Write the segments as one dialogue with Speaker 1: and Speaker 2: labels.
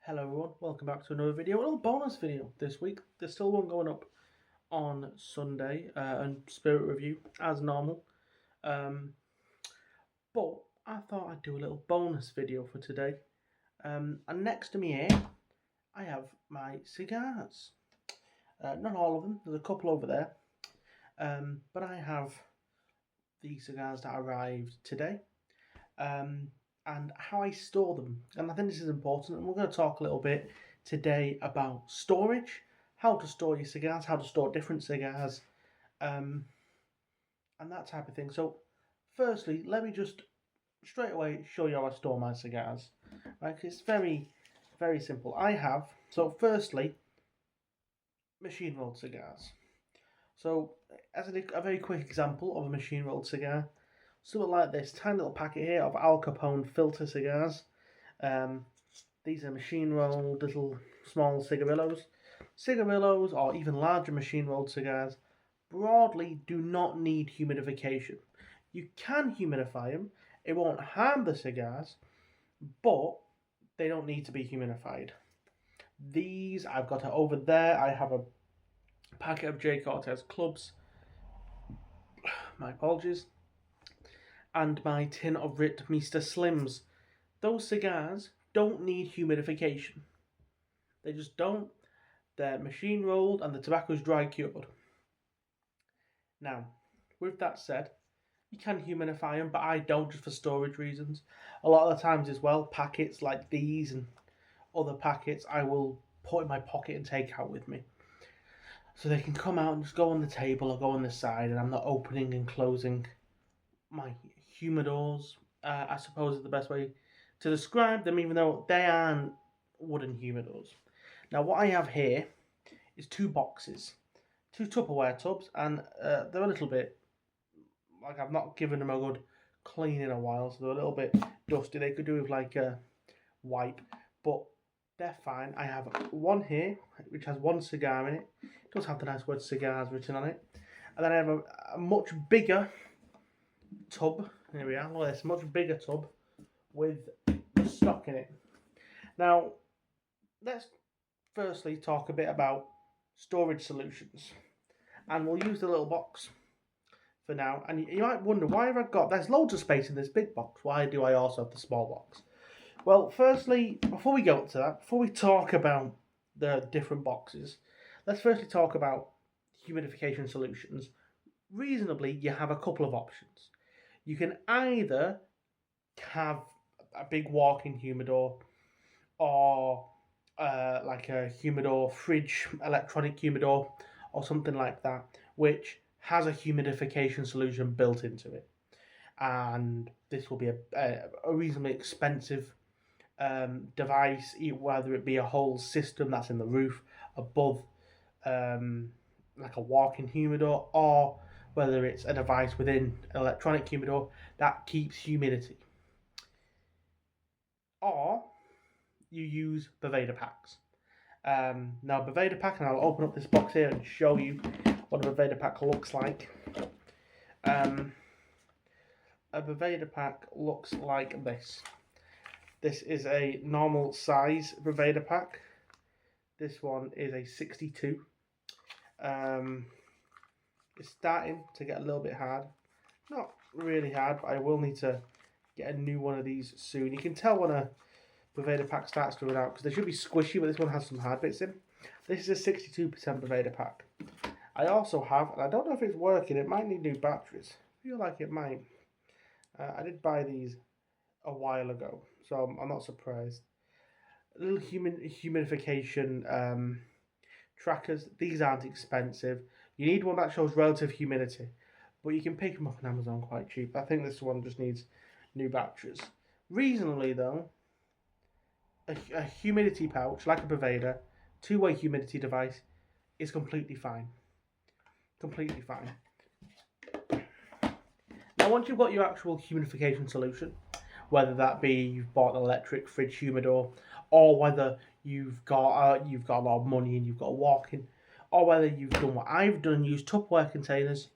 Speaker 1: Hello everyone, welcome back to another video, a little bonus video this week. There's still one going up on Sunday and Spirit Review as normal. But I thought I'd do a little bonus video for today. And next to me here, I have my cigars. Not all of them, there's a couple over there. But I have the cigars that arrived today. And how I store them. And I think this is important, and we're going to talk a little bit today about storage, how to store your cigars, how to store different cigars, and that type of thing. So firstly, let me just straight away show you how I store my cigars. Right, it's very, very simple. So firstly, machine rolled cigars. So as a very quick example of a machine rolled cigar, something like this tiny little packet here of Al Capone filter cigars. These are machine rolled little small cigarillos. Cigarillos, or even larger machine rolled cigars, broadly do not need humidification. You can humidify them, it won't harm the cigars, but they don't need to be humidified. These, I've got it over there, I have a packet of J. Cortez clubs. My apologies. And my tin of Ritmeister Slims. Those cigars don't need humidification. They just don't. They're machine rolled and the tobacco's dry cured. Now, with that said, you can humidify them, but I don't, just for storage reasons. A lot of the times as well, packets like these and other packets I will put in my pocket and take out with me. So they can come out and just go on the table or go on the side, and I'm not opening and closing my humidors, I suppose is the best way to describe them, even though they aren't wooden humidors. Now what I have here is two boxes, two Tupperware tubs, and they're a little bit, like, I've not given them a good clean in a while, so they're a little bit dusty. They could do with like a wipe, but they're fine. I have one here, which has one cigar in it. It does have the nice word cigars written on it. And then I have a much bigger tub. Here we are. Look at this, much bigger tub with stock in it. Now, let's firstly talk a bit about storage solutions, and we'll use the little box for now. And you might wonder, why have I got? There's loads of space in this big box. Why do I also have the small box? Well, firstly, before we go up to that, before we talk about the different boxes, let's firstly talk about humidification solutions. Reasonably, you have a couple of options. You can either have a big walk-in humidor, or like a humidor fridge, electronic humidor, or something like that, which has a humidification solution built into it. And this will be a reasonably expensive device, whether it be a whole system that's in the roof above, like a walk-in humidor, or whether it's a device within an electronic humidor that keeps humidity. Or you use Boveda packs. Now Boveda pack, and I'll open up this box here and show you what a Boveda pack looks like. A Boveda pack looks like this. This is a normal size Boveda pack. This one is a 62. It's starting to get a little bit hard. Not really hard, but I will need to get a new one of these soon. You can tell when a Boveda pack starts to run out, because they should be squishy, but this one has some hard bits in. This is a 62% Boveda pack. I also have, and I don't know if it's working, it might need new batteries. I feel like it might. I did buy these a while ago, so I'm not surprised. Little humidification trackers. These aren't expensive. You need one that shows relative humidity, but you can pick them up on Amazon quite cheap. I think this one just needs new batteries. Reasonably though, a humidity pouch like a Boveda, two-way humidity device, is completely fine. Completely fine. Now once you've got your actual humidification solution, whether that be you've bought an electric fridge humidor, or whether you've got a lot of money and you've got a walk-in, or whether you've done what I've done, used Tupperware containers.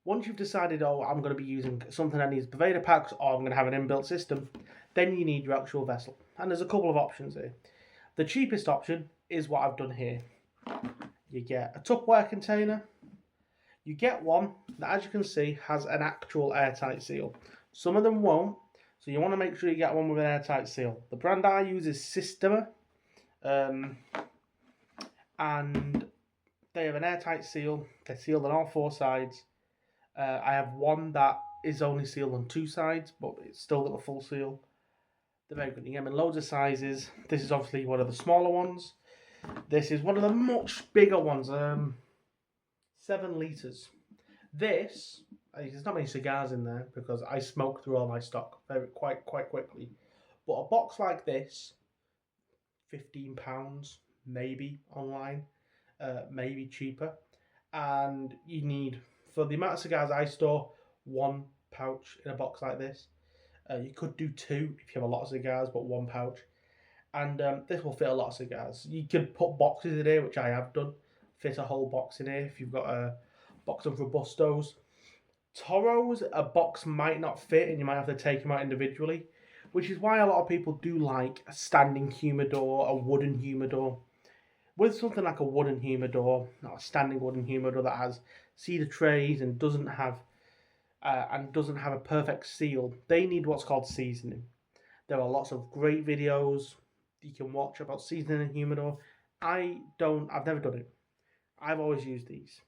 Speaker 1: Once you've decided, oh, I'm going to be using something that needs Boveda packs, or I'm going to have an inbuilt system, then you need your actual vessel. And there's a couple of options here. The cheapest option is what I've done here. You get a Tupperware container. You get one that, as you can see, has an actual airtight seal. Some of them won't, so you want to make sure you get one with an airtight seal. The brand I use is Systema, and they have an airtight seal. They're sealed on all 4 sides. I have one that is only sealed on 2 sides, but it's still got a full seal. They're very good. You get them in loads of sizes. This is obviously one of the smaller ones. This is one of the much bigger ones, 7 litres. There's not many cigars in there because I smoke through all my stock quite quickly. But a box like this, £15 maybe online, maybe cheaper. And you need, for the amount of cigars I store, 1 pouch in a box like this. You could do 2 if you have a lot of cigars, but 1 pouch. And this will fit a lot of cigars. You could put boxes in here, which I have done. Fit a whole box in here if you've got a box of Robustos. Toros, a box might not fit and you might have to take them out individually, which is why a lot of people do like a standing humidor, a wooden humidor. With something like a wooden humidor, not a standing wooden humidor that has cedar trays and doesn't have a perfect seal, they need what's called seasoning. There are lots of great videos you can watch about seasoning a humidor. I've never done it. I've always used these.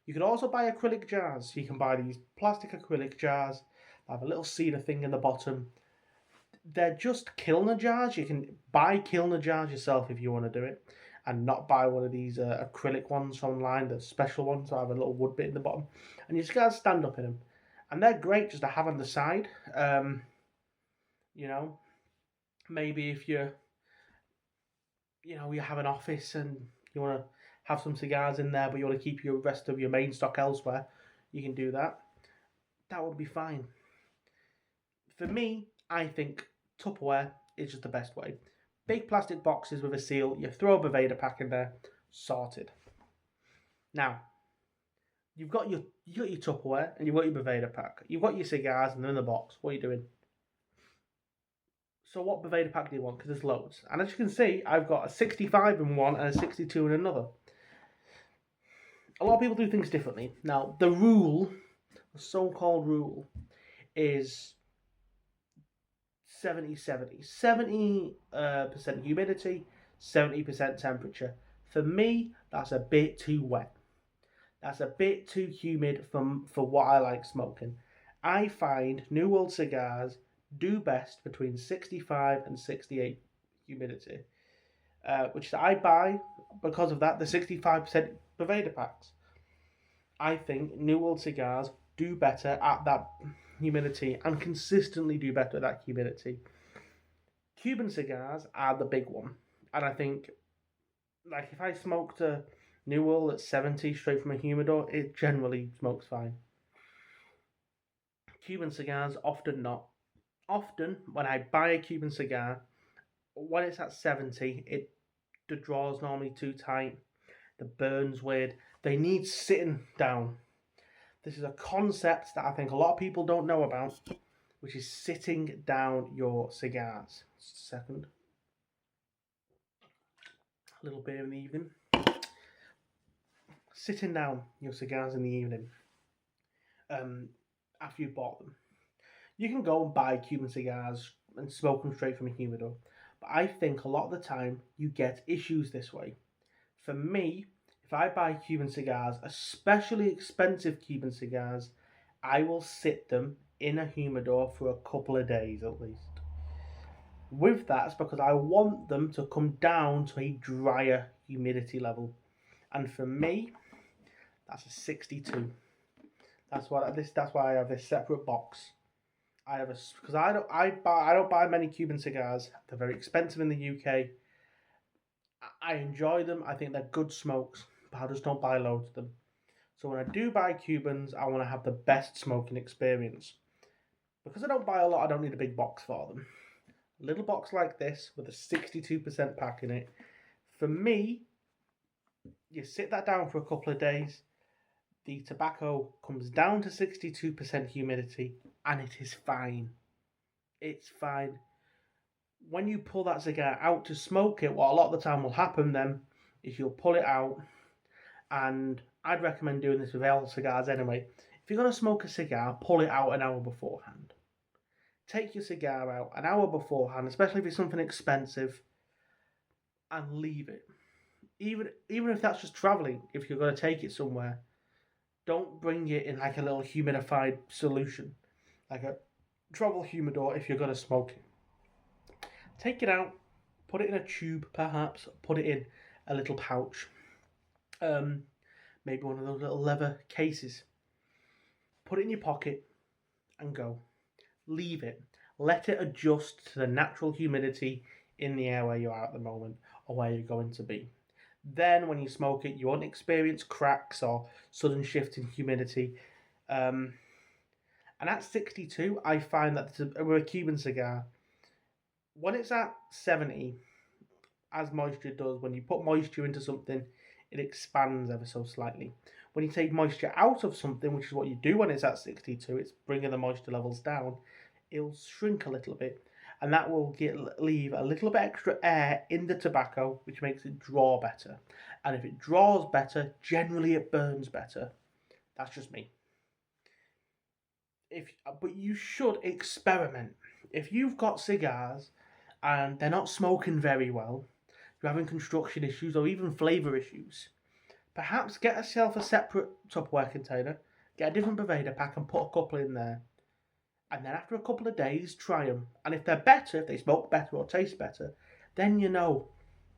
Speaker 1: You can also buy acrylic jars. You can buy these plastic acrylic jars that have a little cedar thing in the bottom. They're just kilner jars. You can buy kilner jars yourself if you want to do it, and not buy one of these acrylic ones online, the special ones that have a little wood bit in the bottom. And you just gotta stand up in them. And they're great just to have on the side. You know, maybe if you have an office and you want to have some cigars in there, but you want to keep your rest of your main stock elsewhere, you can do that. That would be fine. For me, I think Tupperware is just the best way. Big plastic boxes with a seal, you throw a Boveda pack in there, sorted. Now, you've got your Tupperware and you've got your Boveda pack. You've got your cigars and they're in the box. What are you doing? So what Boveda pack do you want? Because there's loads. And as you can see, I've got a 65 in one and a 62 in another. A lot of people do things differently. Now, the so-called rule, is 70-70. 70% humidity, 70% temperature. For me, that's a bit too wet. That's a bit too humid for what I like smoking. I find New World cigars do best between 65 and 68 humidity, which I buy because of that, the 65% Boveda packs. I think New World cigars do better at that humidity and consistently do better at that humidity. Cuban cigars are the big one, and I think, like, if I smoked a New World at 70 straight from a humidor, it generally smokes fine. Cuban cigars, often not. Often, when I buy a Cuban cigar, when it's at 70, the draw's normally too tight, the burn's weird, they need sitting down. This is a concept that I think a lot of people don't know about, which is sitting down your cigars. Just a second. A little beer in the evening. Sitting down your cigars in the evening, after you've bought them. You can go and buy Cuban cigars and smoke them straight from a humidor, but I think a lot of the time you get issues this way. For me, if I buy Cuban cigars, especially expensive Cuban cigars, I will sit them in a humidor for a couple of days at least. With that, it's because I want them to come down to a drier humidity level. And for me, that's a 62. That's why I have this separate box. Because I don't buy many Cuban cigars. They're very expensive in the UK. I enjoy them. I think they're good smokes, but I just don't buy loads of them. So when I do buy Cubans, I want to have the best smoking experience. Because I don't buy a lot, I don't need a big box for them. A little box like this with a 62% pack in it. For me, you sit that down for a couple of days, the tobacco comes down to 62% humidity, and it is fine. It's fine. when you pull that cigar out to smoke it, what a lot of the time will happen then is you'll pull it out, and I'd recommend doing this with all cigars anyway. If you're going to smoke a cigar, pull it out an hour beforehand. Take your cigar out an hour beforehand, especially if it's something expensive, and leave it. Even if that's just traveling, if you're going to take it somewhere, don't bring it in like a little humidified solution, like a travel humidor if you're going to smoke it. Take it out, put it in a tube perhaps, put it in a little pouch, maybe one of those little leather cases. Put it in your pocket and go. Leave it. Let it adjust to the natural humidity in the air where you are at the moment or where you're going to be. Then when you smoke it, you won't experience cracks or sudden shift in humidity. And at 62, I find that with a Cuban cigar, when it's at 70, as moisture does, when you put moisture into something, it expands ever so slightly. When you take moisture out of something, which is what you do when it's at 62, it's bringing the moisture levels down, it'll shrink a little bit. And that will leave a little bit extra air in the tobacco, which makes it draw better. And if it draws better, generally it burns better. That's just me. But you should experiment. If you've got cigars and they're not smoking very well, you're having construction issues or even flavour issues, perhaps get yourself a separate Tupperware container, get a different Boveda pack and put a couple in there. And then after a couple of days, try them. And if they're better, if they smoke better or taste better, then you know,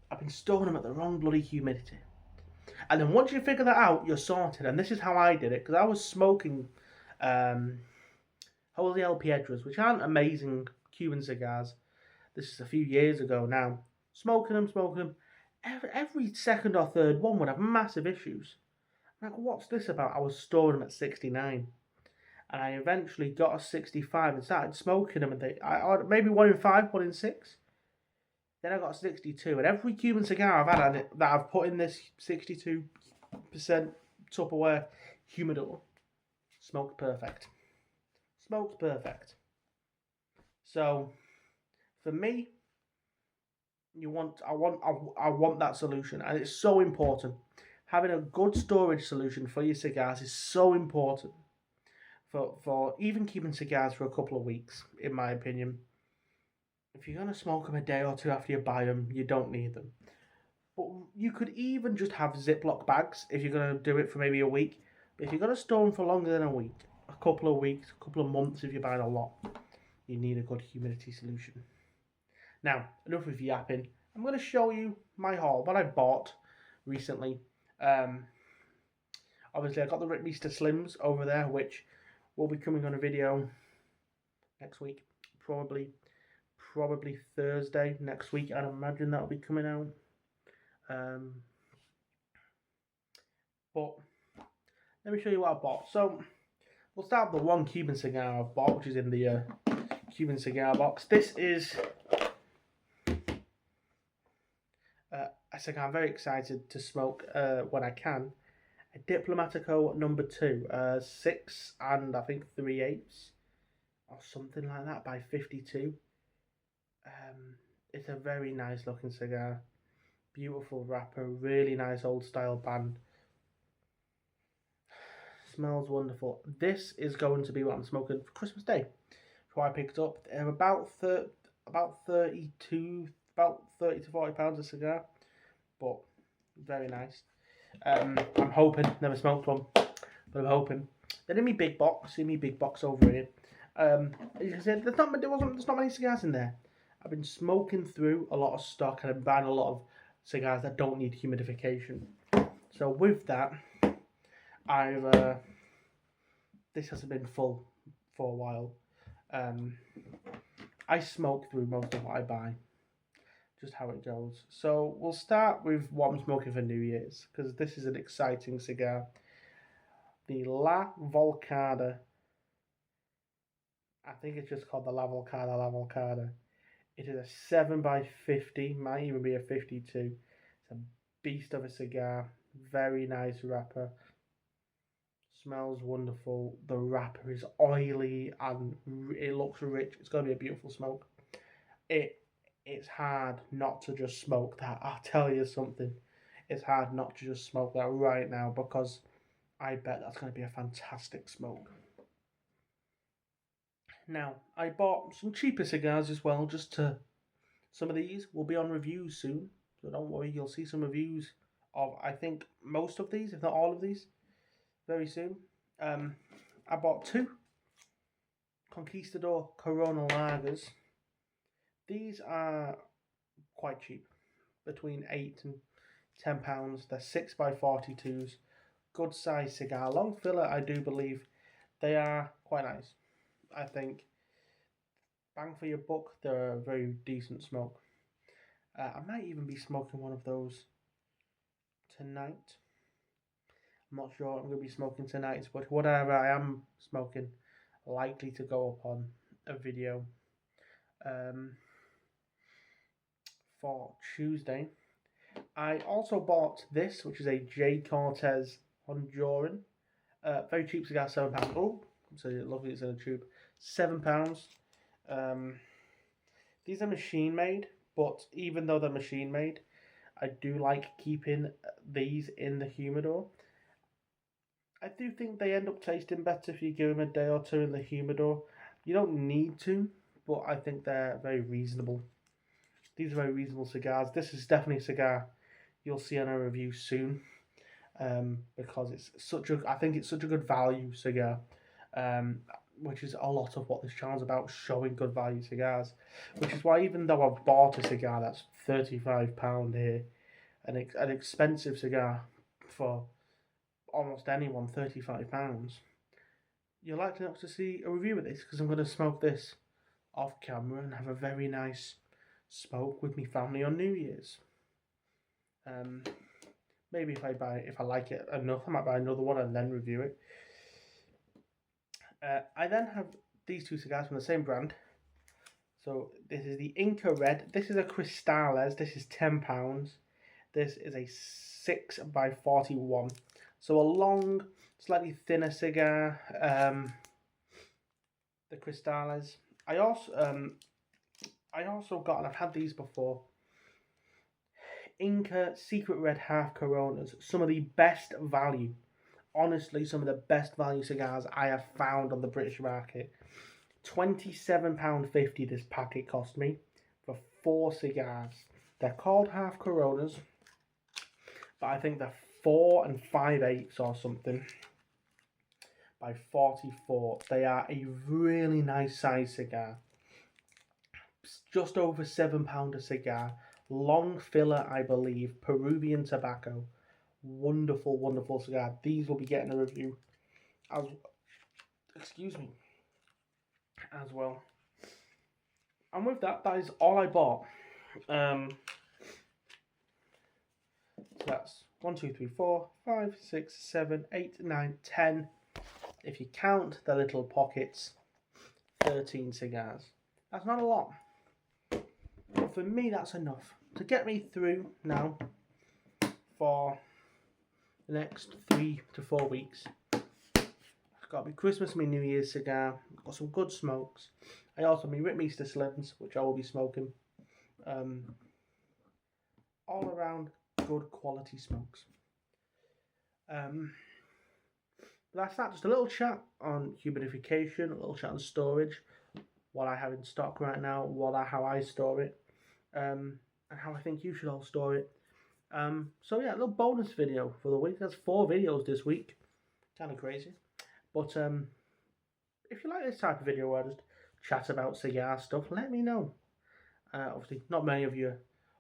Speaker 1: I've been storing them at the wrong bloody humidity. And then once you figure that out, you're sorted. And this is how I did it, because I was smoking Holy El Piedras, which aren't amazing Cuban cigars. This is a few years ago now. Smoking them. Every second or third one would have massive issues. I'm like, what's this about? I was storing them at 69. And I eventually got a 65 and started smoking them. And I maybe 1 in 5, 1 in 6. Then I got a 62. And every Cuban cigar I've had that I've put in this 62% Tupperware humidor smoked perfect. Smoked perfect. So for me, I want that solution, and it's so important. Having a good storage solution for your cigars is so important for even keeping cigars for a couple of weeks, in my opinion. If you're going to smoke them a day or two after you buy them, you don't need them. But you could even just have Ziploc bags if you're going to do it for maybe a week. But if you're going to store them for longer than a week, a couple of weeks, a couple of months if you're buying a lot, you need a good humidity solution. Now, enough of yapping. I'm going to show you my haul, what I bought recently. Obviously, I got the Mr. Slims over there, which will be coming on a video next week. Probably Thursday next week. I'd imagine that'll be coming out. But let me show you what I bought. So we'll start with the one Cuban cigar I've bought, which is in the Cuban cigar box. This is a cigar I'm very excited to smoke when I can. A Diplomatico number 2, 6 and I think 3/8 or something like that by 52. It's a very nice looking cigar. Beautiful wrapper, really nice old style band. Smells wonderful. This is going to be what I'm smoking for Christmas Day. So I picked up. They're about 30 to 40 pounds a cigar, but very nice. I'm hoping, never smoked one, but I'm hoping. They're in my big box. See me big box over here. As you can see, there's not many cigars in there. I've been smoking through a lot of stock and I'm buying a lot of cigars that don't need humidification. So with that, this hasn't been full for a while. I smoke through most of what I buy, just how it goes. So we'll start with what I'm smoking for New Year's, because this is an exciting cigar. The La Volcada. I think it's just called the La Volcada. It is a 7x50, might even be a 52. It's a beast of a cigar. Very nice wrapper. Smells wonderful. The wrapper is oily and it looks rich. It's going to be a beautiful smoke. It it's hard not to just smoke that. I'll tell you something. It's hard not to just smoke that right now because I bet that's going to be a fantastic smoke. Now, I bought some cheaper cigars as well, just to... Some of these will be on reviews soon, so don't worry, you'll see some reviews of, I think, most of these, if not all of these, very soon. I bought two Conquistador Corona Lagers. These are quite cheap, between £8 and £10. They're 6x42s, good size cigar, long filler. I do believe they are quite nice. I think bang for your buck, they're a very decent smoke. I might even be smoking one of those tonight. I'm not sure what I'm going to be smoking tonight, but whatever I am smoking, likely to go up on a video for Tuesday. I also bought this, which is a J. Cortez Honduran. Very cheap cigar, £7. Oh, so lovely, it's in a tube. £7. These are machine made, but even though they're machine made, I do like keeping these in the humidor. I do think they end up tasting better if you give them a day or two in the humidor. You don't need to, but I think they're very reasonable. These are very reasonable cigars. This is definitely a cigar you'll see on a review soon, because it's such a, I think it's such a good value cigar, which is a lot of what this channel's about, showing good value cigars. Which is why, even though I've bought a cigar that's £35 here, an expensive cigar for almost anyone, £35, you're likely not to see a review of this, because I'm going to smoke this off camera and have a very nice smoke with my family on New Year's. Maybe if I like it enough, I might buy another one and then review it. I then have these two cigars from the same brand. So this is the Inca Red. This is a Cristales. This is £10. This is a 6x41. So a long, slightly thinner cigar. The Cristales. I also got, and I've had these before, Inca Secret Red Half Coronas. Some of the best value, honestly, some of the best value cigars I have found on the British market. £27.50 this packet cost me for 4 cigars. They're called Half Coronas, but I think they're 4 5/8 or something by 44. They are a really nice size cigar. Just over £7 a cigar. Long filler, I believe. Peruvian tobacco. Wonderful, wonderful cigar. These will be getting a review as, as well. And with that, that is all I bought. So that's 1, 2, 3, 4, 5, 6, 7, 8, 9, 10. If you count the little pockets, 13 cigars. That's not a lot. But for me, that's enough to get me through now for the next 3 to 4 weeks. It's got to be Christmas and my New Year's cigar. Got some good smokes. I also have my Rittmeester Slims, which I will be smoking. All around good quality smokes. That's that. Just a little chat on humidification, a little chat on storage, what I have in stock right now, how I store it, and how I think you should all store it. So yeah, a little bonus video for the week. That's 4 videos this week. Kind of crazy. But if you like this type of video where I just chat about cigar stuff, let me know. Obviously, not many of you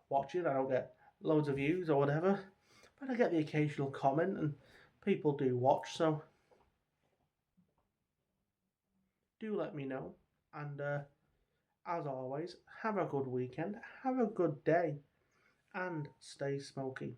Speaker 1: watching. I don't get loads of views or whatever, but I get the occasional comment, and people do watch, so do let me know. And as always, have a good weekend, have a good day, and stay smoky.